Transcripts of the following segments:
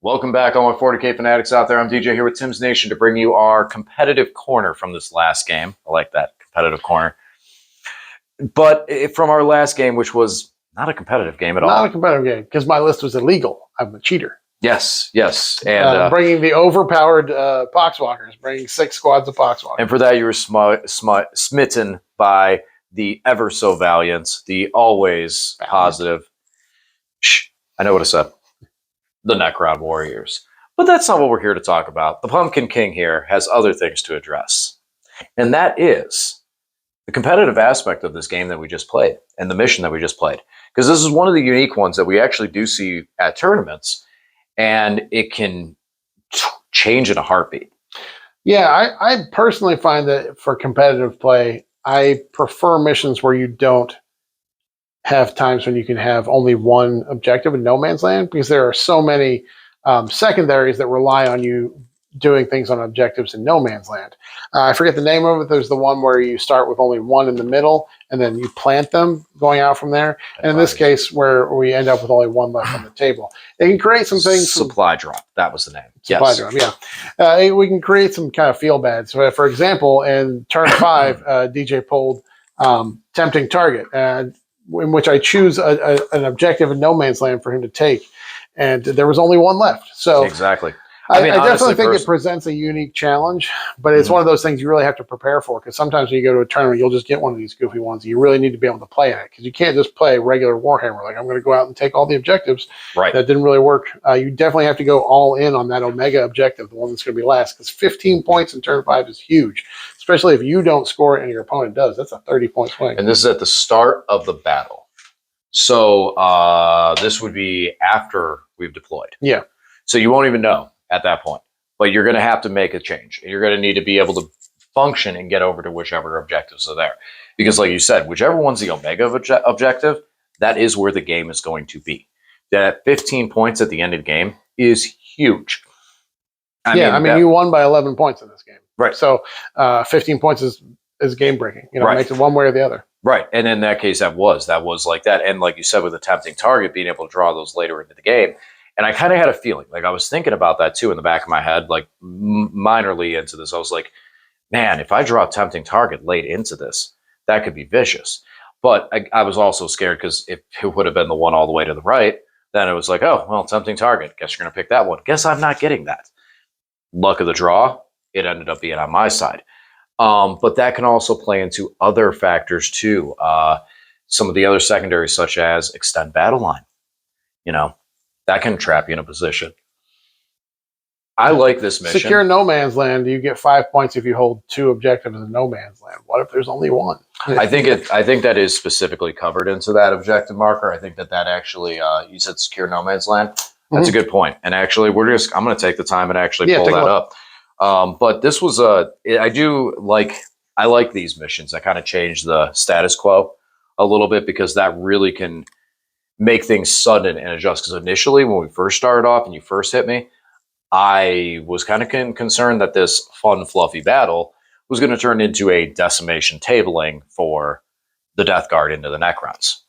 Welcome back, all my 40K fanatics out there. I'm DJ here with Tim's Nation to bring you our competitive corner from this last game. I like that, competitive corner. But from our last game, which was not a competitive game at all. Not a competitive game, because my list was illegal. I'm a cheater. Yes. And bringing the overpowered Poxwalkers, bringing 6 squads of Poxwalkers. And for that, you were smitten by the ever so valiant, the always positive. Shh, I know what I said. The Necron Warriors. But that's not what we're here to talk about. The Pumpkin King here has other things to address. And that is the competitive aspect of this game that we just played and the mission that we just played. Because this is one of the unique ones that we actually do see at tournaments, and it can change in a heartbeat. Yeah, I personally find that for competitive play, I prefer missions where you don't have times when you can have only one objective in no man's land, because there are so many secondaries that rely on you doing things on objectives in no man's land. I forget the name of it. There's the one where you start with only one in the middle and then you plant them going out from there. And in this case, where we end up with only one left on the table, it can create some things. Supply drop. That was the name. Supply drop. Yeah. We can create some kind of feel bad. So, for example, in turn 5, DJ pulled tempting target, in which I choose an objective in no man's land for him to take, and there was only one left. So exactly. I definitely think it presents a unique challenge, but it's one of those things you really have to prepare for, because sometimes when you go to a tournament, you'll just get one of these goofy ones. You really need to be able to play in it, because you can't just play regular Warhammer. Like, I'm going to go out and take all the objectives. Right. That didn't really work. You definitely have to go all in on that Omega objective, the one that's going to be last, because 15 points in turn 5 is huge, especially if you don't score it and your opponent does. That's a 30-point swing. And this is at the start of the battle. So this would be after we've deployed. Yeah. So you won't even know at that point. But you're going to have to make a change. You're going to need to be able to function and get over to whichever objectives are there. Because like you said, whichever one's the Omega objective, that is where the game is going to be. That 15 points at the end of the game is huge. I mean, you won by 11 points in this game. Right. So 15 points is game-breaking. It makes it one way or the other. Right. And in that case, that was like that. And like you said, with a tempting target, being able to draw those later into the game. And I kind of had a feeling, like I was thinking about that too in the back of my head, like minorly into this. I was like, man, if I draw a tempting target late into this, that could be vicious. But I was also scared, because if it would have been the one all the way to the right, then it was like, oh, well, tempting target. Guess you're going to pick that one. Guess I'm not getting that. Luck of the draw, it ended up being on my side. But that can also play into other factors too. Some of the other secondaries, such as extend battle line. That can trap you in a position. I like this mission. Secure no man's land. You get 5 points if you hold 2 objectives in no man's land. What if there's only one? I think that is specifically covered into that objective marker. I think that actually, you said secure no man's land. That's a good point. And actually, I'm going to take the time and actually pull that up. But this was I like these missions that kind of change the status quo a little bit, because that really can make things sudden and adjust. Because initially, when we first started off and you first hit me, I was kind of concerned that this fun, fluffy battle was going to turn into a decimation tabling for the Death Guard into the Necrons.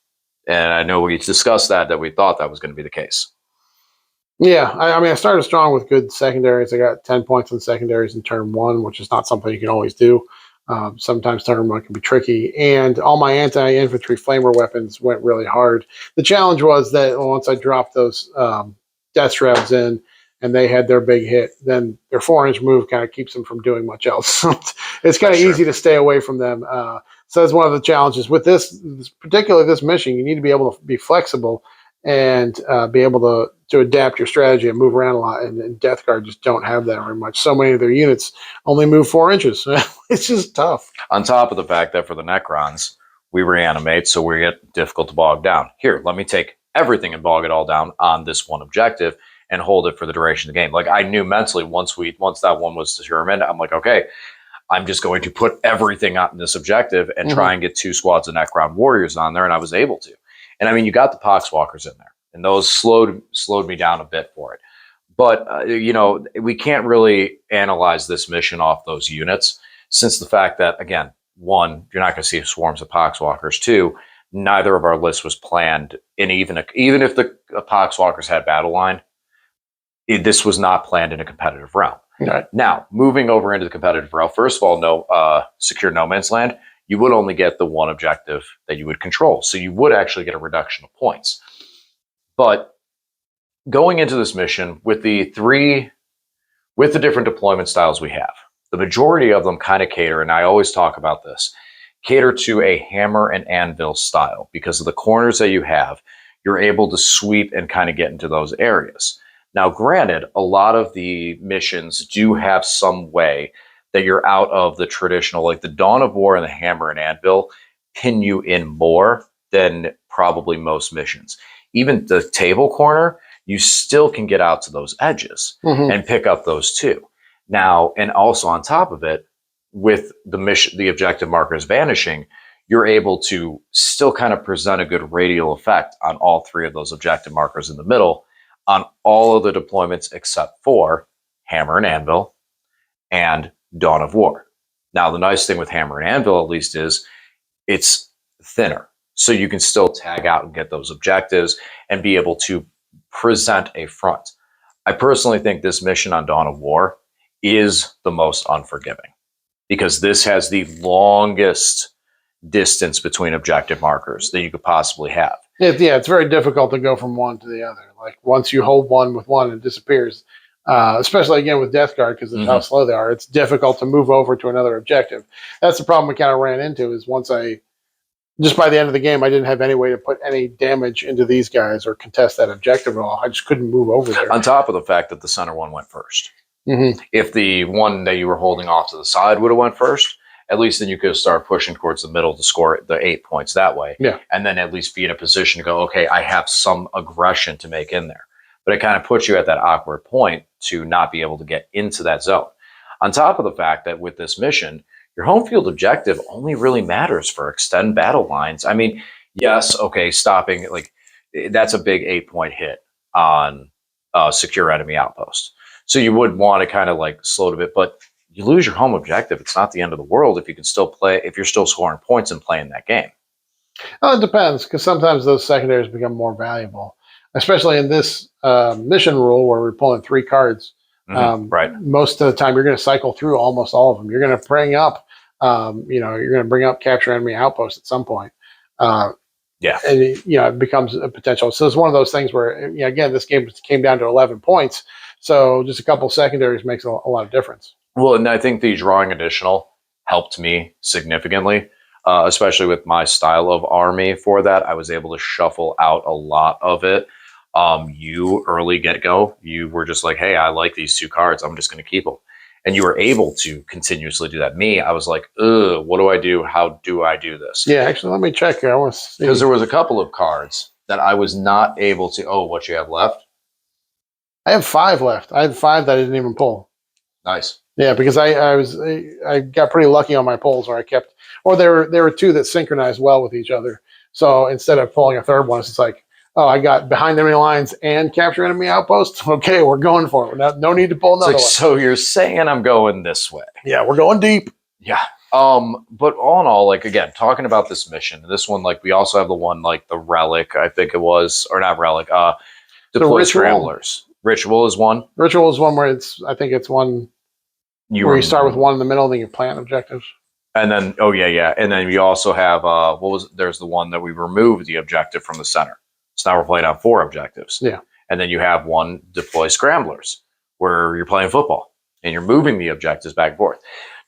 And I know we discussed that we thought that was going to be the case. Yeah, I mean, I started strong with good secondaries. I got 10 points in secondaries in turn 1, which is not something you can always do. Sometimes turn 1 can be tricky. And all my anti-infantry flamer weapons went really hard. The challenge was that once I dropped those death shrouds in and they had their big hit, then their 4-inch move kind of keeps them from doing much else. It's kind of easy to stay away from them. So that's one of the challenges. With particularly this mission, you need to be able to be flexible and be able to adapt your strategy and move around a lot. And Death Guard just don't have that very much. So many of their units only move 4 inches. It's just tough. On top of the fact that for the Necrons, we reanimate, so we get difficult to bog down. Here, let me take everything and bog it all down on this one objective and hold it for the duration of the game. Like, I knew mentally once that one was determined, I'm like, okay, I'm just going to put everything on this objective and try and get 2 squads of Necron Warriors on there, and I was able to. And I mean, you got the Poxwalkers in there, and those slowed me down a bit for it. But, we can't really analyze this mission off those units, since the fact that, again, 1, you're not going to see swarms of Poxwalkers. 2, neither of our lists was planned. And even if the Poxwalkers had battle line, this was not planned in a competitive realm. Right. Now, moving over into the competitive realm, first of all, no secure no man's land, you would only get the one objective that you would control. So you would actually get a reduction of points. But going into this mission with the different deployment styles we have, the majority of them kind of cater, and I always talk about this, cater to a hammer and anvil style because of the corners that you have. You're able to sweep and kind of get into those areas. Now, granted, a lot of the missions do have some way that you're out of the traditional, like the Dawn of War and the Hammer and Anvil pin you in more than probably most missions. Even the table corner, you still can get out to those edges and pick up those too. Now, and also on top of it, with the mission, the objective markers vanishing, you're able to still kind of present a good radial effect on all three of those objective markers in the middle on all of the deployments except for Hammer and Anvil and Dawn of War. Now, the nice thing with Hammer and Anvil, at least, is it's thinner. So you can still tag out and get those objectives and be able to present a front. I personally think this mission on Dawn of War is the most unforgiving because this has the longest distance between objective markers that you could possibly have. Yeah, it's very difficult to go from one to the other. Like once you hold one with one, it disappears. Especially again with Death Guard because of how slow they are. It's difficult to move over to another objective. That's the problem we kind of ran into. Is just by the end of the game, I didn't have any way to put any damage into these guys or contest that objective at all. I just couldn't move over there. On top of the fact that the center one went first. If the one that you were holding off to the side would have went first, at least then you could start pushing towards the middle to score the 8 points that way. Yeah. And then at least be in a position to go, okay, I have some aggression to make in there. But it kind of puts you at that awkward point to not be able to get into that zone. On top of the fact that with this mission, your home field objective only really matters for extend battle lines. I mean, yes, okay, stopping, like that's a big 8-point hit on secure enemy outpost. So you would want to kind of like slow it a bit, but you lose your home objective. It's not the end of the world if you can still play, if you're still scoring points and playing that game. Well, it depends because sometimes those secondaries become more valuable, especially in this mission rule where we're pulling 3 cards. Right. Most of the time, you're going to cycle through almost all of them. You're going to bring up, you're going to bring up capture enemy outpost at some point. Yeah. And it becomes a potential. So it's one of those things where, again, this game came down to 11 points. So just a couple secondaries makes a lot of difference. Well, and I think the drawing additional helped me significantly, especially with my style of army for that. I was able to shuffle out a lot of it. You early get-go, you were just like, hey, I like these 2 cards. I'm just going to keep them. And you were able to continuously do that. Me, I was like, what do I do? How do I do this? Yeah, actually, let me check here. I want to see. Because there was a couple of cards that I was not able to, what you have left? I have 5 left. I had 5 that I didn't even pull. Nice. Yeah, because I got pretty lucky on my pulls where I kept, or there were 2 that synchronized well with each other. So instead of pulling a third one, it's like, oh, I got behind enemy lines and capture enemy outpost. Okay, we're going for it. No need to pull another one. So you're saying I'm going this way? Yeah, we're going deep. Yeah. But all in all, like again, talking about this mission, this one, like we also have the one like the relic, I think it was, or not relic. Deploy scramblers. Ritual is one. Ritual is one where I think it's one where you start with 1 in the middle, then you plant objectives. And then, and then we also have there's the one that we removed the objective from the center. So now we're playing on 4 objectives. Yeah. And then you have one deploy scramblers where you're playing football and you're moving the objectives back and forth.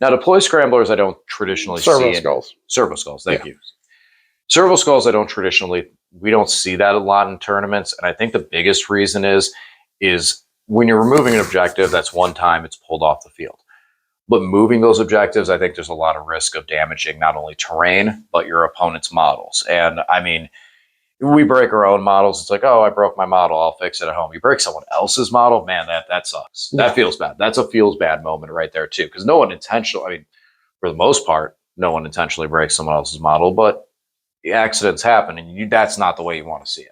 Now, deploy scramblers, I don't traditionally see. Servo skulls. Thank you. Servo skulls, we don't see that a lot in tournaments. And I think the biggest reason is when you're removing an objective, that's one time it's pulled off the field. But moving those objectives, I think there's a lot of risk of damaging not only terrain, but your opponent's models. And I mean, we break our own models. It's like, I broke my model. I'll fix it at home. You break someone else's model, man, that sucks. Yeah. That feels bad. That's a feels bad moment right there too. Because no one intentionally, for the most part, no one intentionally breaks someone else's model, but the accidents happen and that's not the way you want to see it.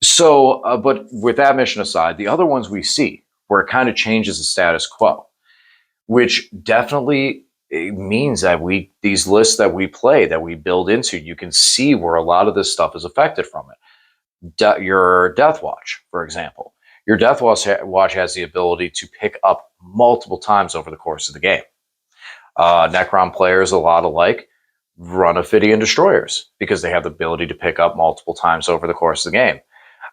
So, but with that mission aside, the other ones we see where it kind of changes the status quo, which definitely it means that these lists that we play, that we build into, you can see where a lot of this stuff is affected from it. Your Death Watch, for example. Your Death Watch has the ability to pick up multiple times over the course of the game. Necron players, a lot alike, run Ophidian Destroyers because they have the ability to pick up multiple times over the course of the game.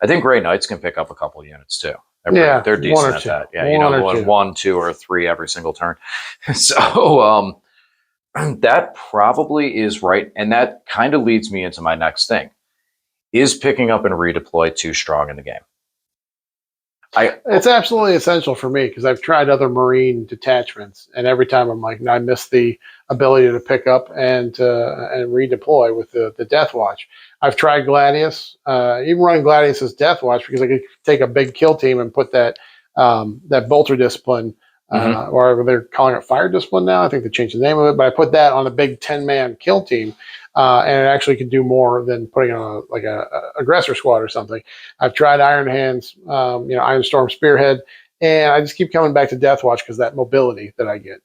I think Grey Knights can pick up a couple units too. They're decent at that. Yeah, one, two, or three every single turn. So that probably is right, and that kind of leads me into my next thing: is picking up and redeploy too strong in the game? It's absolutely essential for me because I've tried other Marine detachments, and every time I'm like, I miss the ability to pick up and redeploy with the Death Watch. I've tried Gladius, even running Gladius as Death Watch because I could take a big kill team and put that Bolter Discipline, or they're calling it Fire Discipline now. I think they changed the name of it, but I put that on a big 10-man kill team. And it actually could do more than putting on a aggressor squad or something. I've tried Iron Hands, Iron Storm Spearhead, and I just keep coming back to Death Watch because that mobility that I get.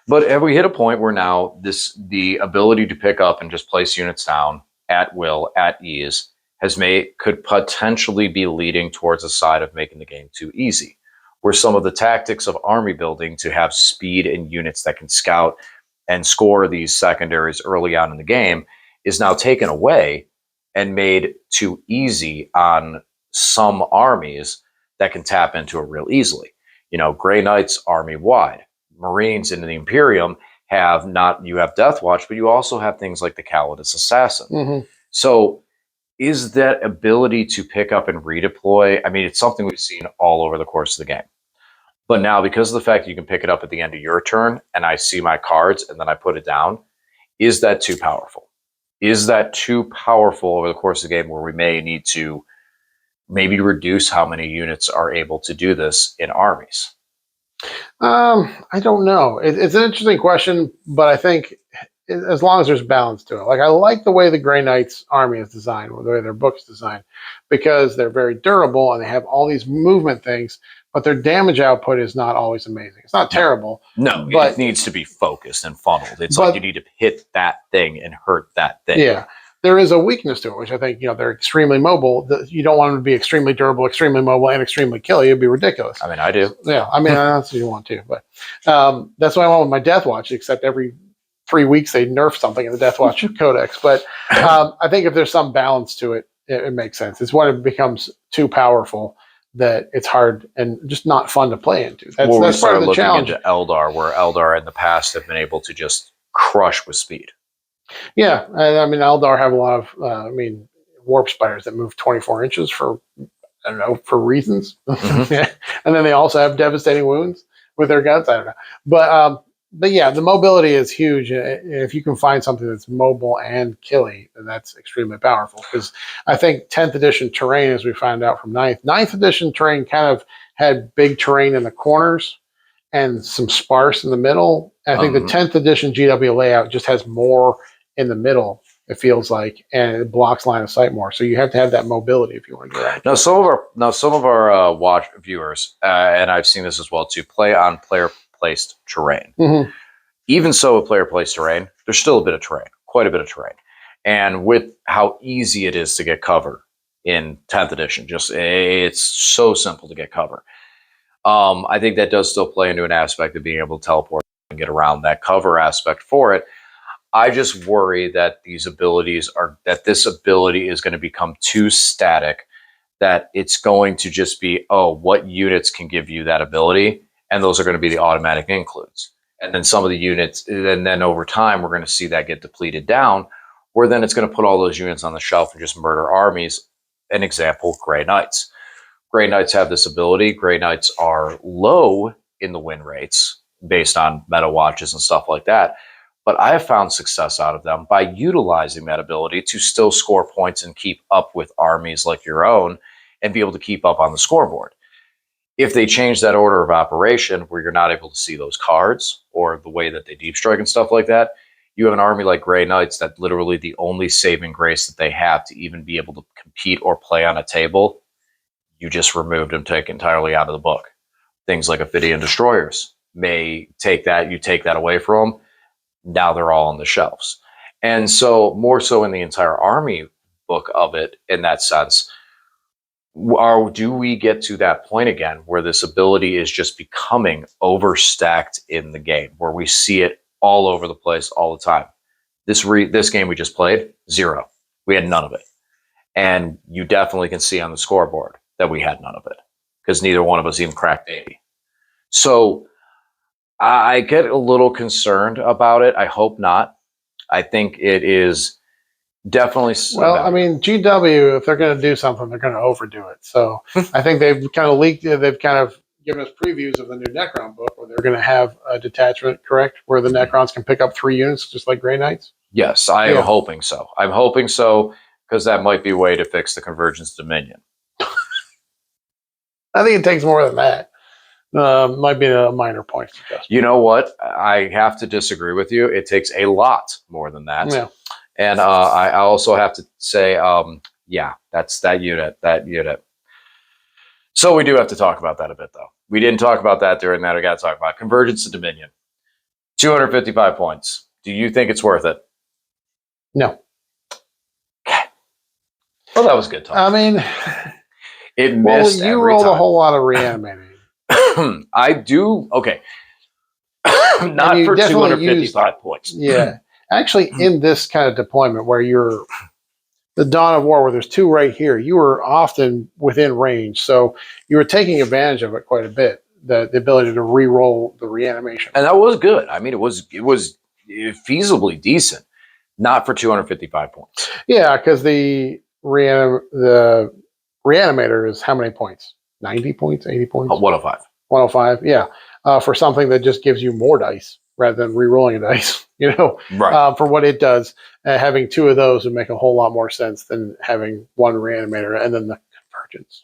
But have we hit a point where now the ability to pick up and just place units down at will, at ease, could potentially be leading towards a side of making the game too easy, where some of the tactics of army building to have speed and units that can scout and score these secondaries early on in the game is now taken away and made too easy on some armies that can tap into it real easily. Grey Knights army wide. Marines in the Imperium you have Death Watch, but you also have things like the Calidus Assassin. Mm-hmm. So is that ability to pick up and redeploy? I mean, it's something we've seen all over the course of the game. But now, because of the fact you can pick it up at the end of your turn and I see my cards and then I put it down, is that too powerful? Is that too powerful over the course of the game where we may need to maybe reduce how many units are able to do this in armies? I don't know. It's an interesting question, but I think as long as there's balance to it. Like I like the way the Grey Knights army is designed, or the way their book's designed, because they're very durable and they have all these movement things, but their damage output is not always amazing. It's not terrible. No, but it needs to be focused and funneled. It's like you need to hit that thing and hurt that thing. Yeah. There is a weakness to it, which I think, they're extremely mobile. You don't want them to be extremely durable, extremely mobile, and extremely killy. It'd be ridiculous. I mean, I do. Yeah, I mean, that's what you want to. But that's what I want with my Death Watch, except every 3 weeks they nerf something in the Death Watch Codex. But I think if there's some balance to it, it makes sense. It's when it becomes too powerful that it's hard and just not fun to play into. That's part of the challenge. Into Eldar, where Eldar in the past have been able to just crush with speed. Yeah, I mean, Eldar have a lot of, warp spiders that move 24 inches for reasons. Mm-hmm. And then they also have devastating wounds with their guns. I don't know. But yeah, the mobility is huge. If you can find something that's mobile and killy, then that's extremely powerful. Because I think 10th edition terrain, as we found out from 9th edition terrain kind of had big terrain in the corners and some sparse in the middle. And I think the 10th edition GW layout just has more in the middle, it feels like, and it blocks line of sight more. So you have to have that mobility if you want to do that. Some of our watch viewers, and I've seen this as well too, play on player placed terrain. Mm-hmm. Even so, with player placed terrain, there's still a bit of terrain, quite a bit of terrain, and with how easy it is to get cover in 10th edition, it's so simple to get cover. I think that does still play into an aspect of being able to teleport and get around that cover aspect for it. I just worry that this ability is going to become too static, that it's going to just be, what units can give you that ability? And those are going to be the automatic includes. And then some of the units, and then over time, we're going to see that get depleted down, where then it's going to put all those units on the shelf and just murder armies. An example, Grey Knights. Grey Knights have this ability. Grey Knights are low in the win rates based on meta watches and stuff like that. But I have found success out of them by utilizing that ability to still score points and keep up with armies like your own and be able to keep up on the scoreboard. If they change that order of operation where you're not able to see those cards or the way that they deep strike and stuff like that, you have an army like Grey Knights that literally the only saving grace that they have to even be able to compete or play on a table, you just removed them, take entirely out of the book. Things like Ophidian Destroyers may take that away from them. Now they're all on the shelves. And so more so in the entire army book of it, in that sense, do we get to that point again where this ability is just becoming overstacked in the game, where we see it all over the place all the time? This game we just played, 0. We had none of it. And you definitely can see on the scoreboard that we had none of it because neither one of us even cracked 80. So I get a little concerned about it. I hope not. I think it is definitely. Well, I mean, GW, if they're going to do something, they're going to overdo it. So I think they've kind of leaked. They've kind of given us previews of the new Necron book, where they're going to have a detachment, correct, where the Necrons can pick up 3 units, just like Grey Knights. Yes, I am hoping so. I'm hoping so because that might be a way to fix the Convergence Dominion. I think it takes more than that. Might be a minor point. You know what? I have to disagree with you. It takes a lot more than that. Yeah. And I also have to say, yeah, that's that unit. So we do have to talk about that a bit, though. We didn't talk about that during that. I got to talk about Convergence of Dominion. 255 points. Do you think it's worth it? No. Okay. Well, that was good talk. I mean, it missed. Well, you rolled a whole lot of reanimating. I do. Okay. Not for 255 points. Yeah. Actually, in this kind of deployment where you're the Dawn of War, where there's 2 right here, you were often within range. So you were taking advantage of it quite a bit, the ability to re-roll the reanimation. And that was good. I mean, it was feasibly decent, not for 255 points. Yeah, because the reanimator is how many points? 90 points, 80 points? 105. 105, yeah. For something that just gives you more dice rather than re-rolling a dice, right. For what it does. Having 2 of those would make a whole lot more sense than having 1 reanimator and then the Convergence.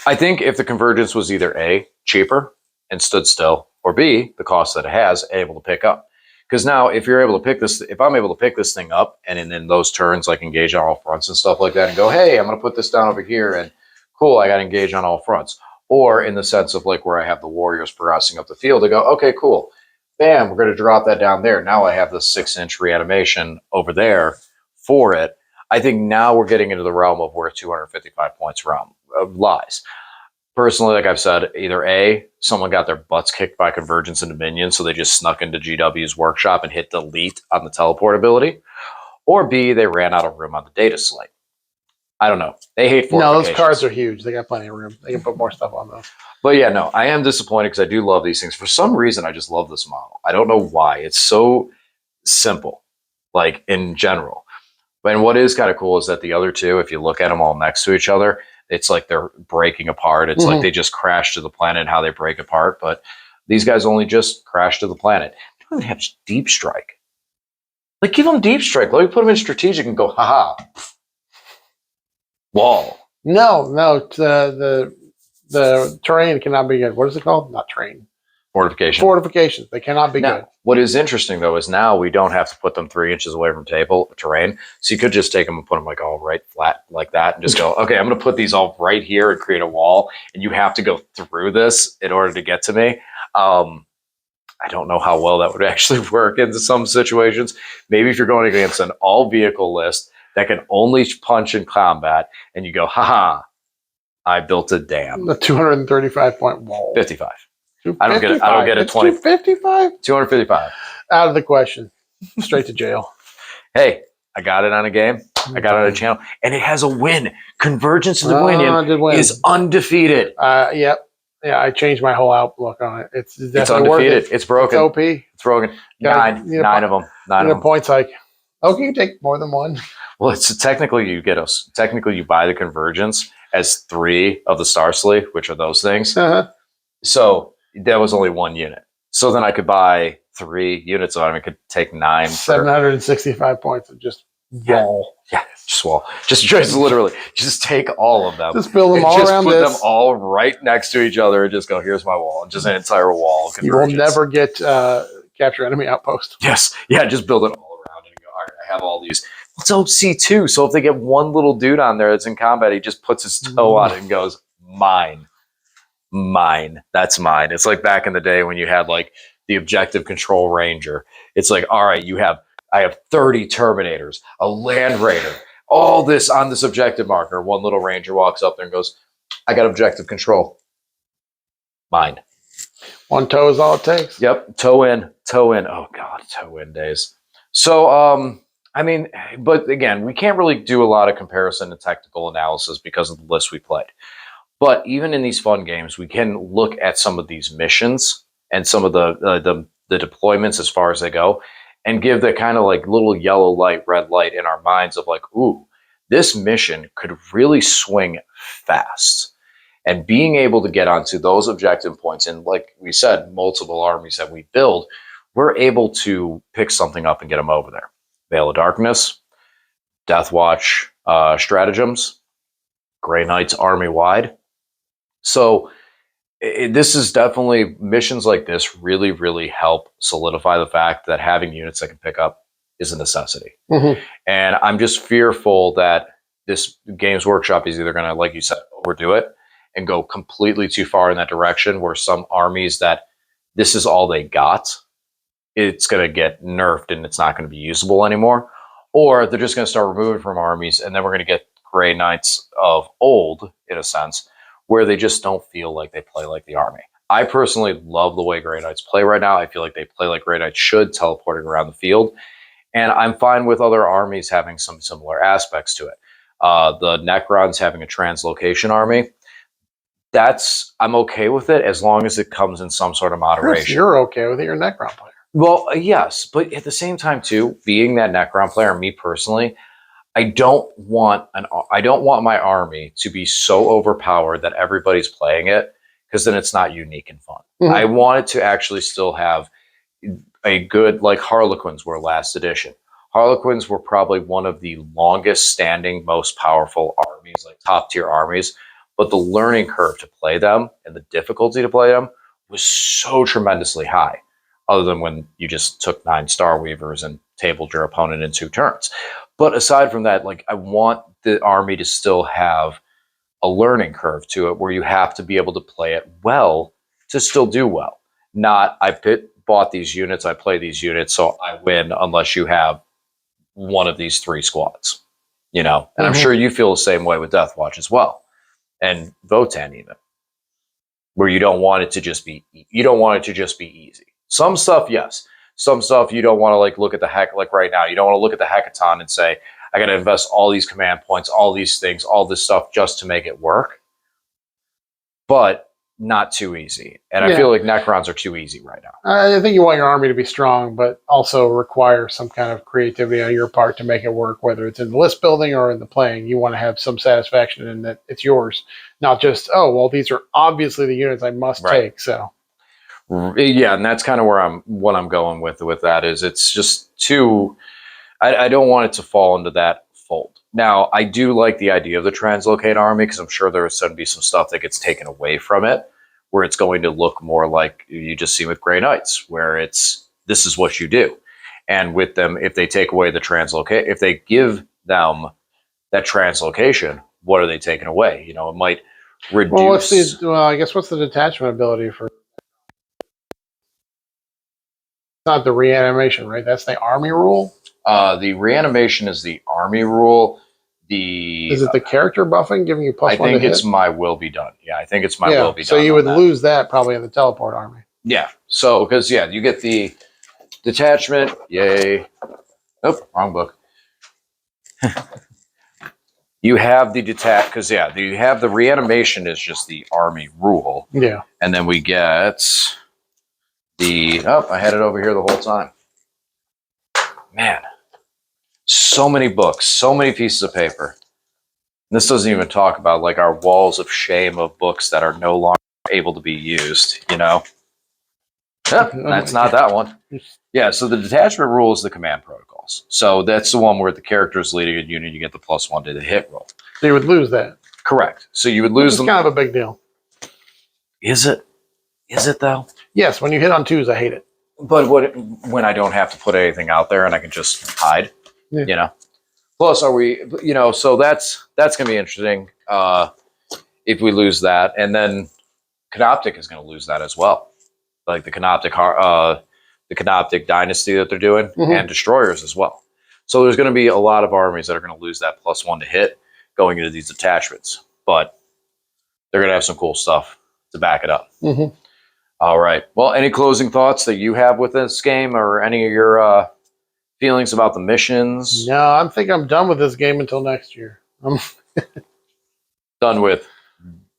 I think if the Convergence was either A, cheaper and stood still, or B, the cost that it has, able to pick up. Because now if you're able to pick this, if I'm able to pick this thing up and in those turns, like engage on all fronts and stuff like that and go, hey, I'm going to put this down over here and cool, I got to engage on all fronts. Or in the sense of like where I have the warriors progressing up the field, I go, okay, cool. Bam, we're going to drop that down there. Now I have the 6-inch reanimation over there for it. I think now we're getting into the realm of where 255 points realm lies. Personally, like I've said, either A, someone got their butts kicked by Convergence and Dominion, so they just snuck into GW's workshop and hit delete on the teleport ability, or B, they ran out of room on the data slate. I don't know. They hate fortifications. No, those cards are huge. They got plenty of room. They can put more stuff on those. But yeah, no, I am disappointed because I do love these things. For some reason, I just love this model. I don't know why. It's so simple, like in general. And what is kind of cool is that the other 2, if you look at them all next to each other, it's like they're breaking apart. It's like they just crash to the planet and how they break apart. But these guys only just crash to the planet. They don't even have deep strike. Like, give them deep strike. Let me put them in strategic and go, haha. Wall. No, the terrain cannot be good. What is it called? Not terrain. Fortifications. They cannot be good. What is interesting, though, is now we don't have to put them 3 inches away from terrain. So you could just take them and put them like all right flat like that and just go, okay, I'm going to put these all right here and create a wall. And you have to go through this in order to get to me. I don't know how well that would actually work in some situations. Maybe if you're going against an all vehicle list that can only punch in combat and you go, haha, I built a dam. The 235 point wall. 55. I don't get it. 20. 255? 255. Out of the question. Straight to jail. Hey, I got it on a game. I got it on a channel. And it has a win. Convergence of the Dominion is undefeated. Yep. Yeah, I changed my whole outlook on it. It's undefeated. It's broken. It's OP. It's broken. Nine of them. 9 of them. Points like, okay, you take more than 1. Well, it's technically you buy the Convergence as 3 of the Star Sleeve, which are those things. Uh-huh. So that was only 1 unit. So then I could buy 3 units of them. I could take 9. 765 points of just wall. Yeah, just wall. Just literally, just take all of them. Just build them all around this. Just put them all right next to each other and just go, here's my wall. Just an entire wall. You will never get capture enemy outpost. Yes. Yeah, just build it all around and go, all right, I have all these. It's OC2, so if they get one little dude on there that's in combat, he just puts his toe on it and goes, mine. That's mine. It's like back in the day when you had like the objective control ranger. It's like, all right, I have 30 Terminators, a Land Raider, all this on this objective marker. One little ranger walks up there and goes, I got objective control. Mine. One toe is all it takes. Yep. Toe in, toe in. Oh God, toe in days. So, I mean, but again, we can't really do a lot of comparison and technical analysis because of the list we played. But even in these fun games, we can look at some of these missions and some of the deployments as far as they go, and give the kind of like little yellow light, red light in our minds of like, ooh, this mission could really swing fast. And being able to get onto those objective points, and like we said, multiple armies that we build, we're able to pick something up and get them over there. Veil of Darkness, Death Watch stratagems, Grey Knights army wide. So this is definitely, missions like this really, really help solidify the fact that having units that can pick up is a necessity. Mm-hmm. And I'm just fearful that this Games Workshop is either going to, like you said, overdo it and go completely too far in that direction, where some armies that this is all they got, it's going to get nerfed and it's not going to be usable anymore. Or they're just going to start removing from armies, and then we're going to get Grey Knights of old, in a sense, where they just don't feel like they play like the army. I personally love the way Grey Knights play right now. I feel like they play like Grey Knights should, teleporting around the field. And I'm fine with other armies having some similar aspects to it. The Necrons having a translocation army, I'm okay with it as long as it comes in some sort of moderation. Chris, you're okay with it. You're a Necron player. Well, yes, but at the same time too, being that Necron player, me personally, I don't want my army to be so overpowered that everybody's playing it, because then it's not unique and fun. Mm-hmm. I want it to actually still have a good, like Harlequins were last edition. Harlequins were probably one of the longest standing, most powerful armies, like top tier armies. But the learning curve to play them and the difficulty to play them was so tremendously high, other than when you just took 9 Star Weavers and tabled your opponent in 2 turns. But aside from that, like, I want the army to still have a learning curve to it, where you have to be able to play it well to still do well. Not, bought these units, I play these units, so I win unless you have one of these 3 squads. You know, and I'm sure you feel the same way with Death Watch as well. And Votan even, where you don't want it to just be easy. Some stuff, yes. Some stuff you don't want to like look at the heck, like right now, you don't want to look at the hackathon and say, I got to invest all these command points, all these things, all this stuff just to make it work. But not too easy. And I feel like Necrons are too easy right now. I think you want your army to be strong, but also require some kind of creativity on your part to make it work, whether it's in the list building or in the playing. You want to have some satisfaction in that it's yours, not just, oh, well, these are obviously the units I must take. So, yeah, and that's kind of what I'm going with that is it's just too, I don't want it to fall into that fold. Now, I do like the idea of the translocate army, because I'm sure there's going to be some stuff that gets taken away from it, where it's going to look more like you just see with Grey Knights, where this is what you do. And with them, if they take away the translocate, if they give them that translocation, what are they taking away? You know, it might reduce. Well, I guess what's the detachment ability for? It's not the reanimation, right? That's the army rule. The reanimation is the army rule. Is it the character buffing giving you +1 to hit? I think it's my will be done. Yeah, I think it's my will be done. So you would lose that probably in the teleport army. Yeah. So because you get the detachment. Yay. Oh, wrong book. You have the detach because you have the reanimation is just the army rule. Yeah. And then we get I had it over here the whole time. Man. So many books, so many pieces of paper. And this doesn't even talk about like our walls of shame of books that are no longer able to be used, you know? Yep, that's not that one. Yeah, so the detachment rule is the command protocols. So that's the one where the character is leading a unit, you get the +1 to the hit roll. So you would lose that. Correct. So you would lose them. It's kind of a big deal. Is it? Is it though? Yes, when you hit on 2s, I hate it. But when I don't have to put anything out there and I can just hide, you know? Plus, so that's going to be interesting if we lose that. And then Canoptic is going to lose that as well. Like the Canoptic dynasty that they're doing, and Destroyers as well. So there's going to be a lot of armies that are going to lose that +1 to hit going into these attachments, but they're going to have some cool stuff to back it up. Mm-hmm. All right. Well, any closing thoughts that you have with this game, or any of your feelings about the missions? No, I think I'm done with this game until next year. I'm Done with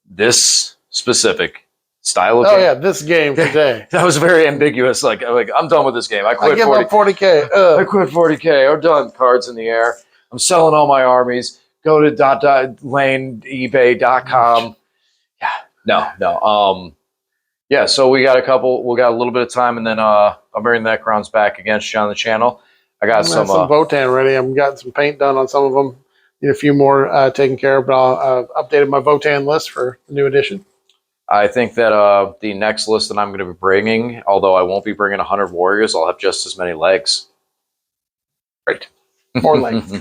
this specific style of Oh game? yeah, this game today. That was very ambiguous. Like I'm done with this game. I I quit give 40. up 40K. I quit 40K. I'm done. Cards in the air. I'm selling all my armies. Go to lane ebay.com. Yeah. No. Yeah, so we got a little bit of time, and then I'll bring that Necrons back against you on the channel. I got some Votan ready. I've got some paint done on some of them. Need a few more taken care of, but I'll updated my Votan list for the new edition. I think that the next list that I'm going to be bringing, although I won't be bringing 100 warriors, I'll have just as many legs. Great. More legs.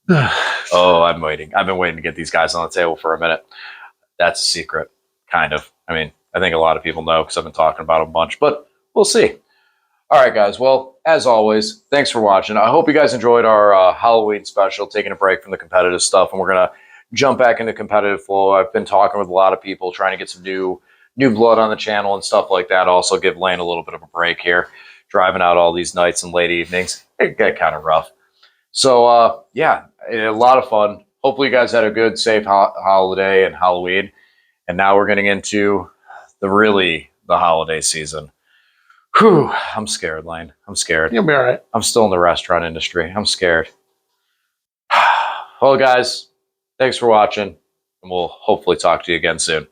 Oh, I'm waiting. I've been waiting to get these guys on the table for a minute. That's a secret, kind of. I mean, I think a lot of people know because I've been talking about it a bunch, but we'll see. All right, guys. Well, as always, thanks for watching. I hope you guys enjoyed our Halloween special, taking a break from the competitive stuff, and we're going to jump back into competitive flow. I've been talking with a lot of people, trying to get some new blood on the channel and stuff like that. Also give Lane a little bit of a break here, driving out all these nights and late evenings. It got kind of rough. So, yeah, a lot of fun. Hopefully you guys had a good, safe holiday and Halloween. And now we're getting into the holiday season. Whew, I'm scared, Lane. I'm scared. You'll be all right. I'm still in the restaurant industry. I'm scared. Well, guys, thanks for watching, and we'll hopefully talk to you again soon.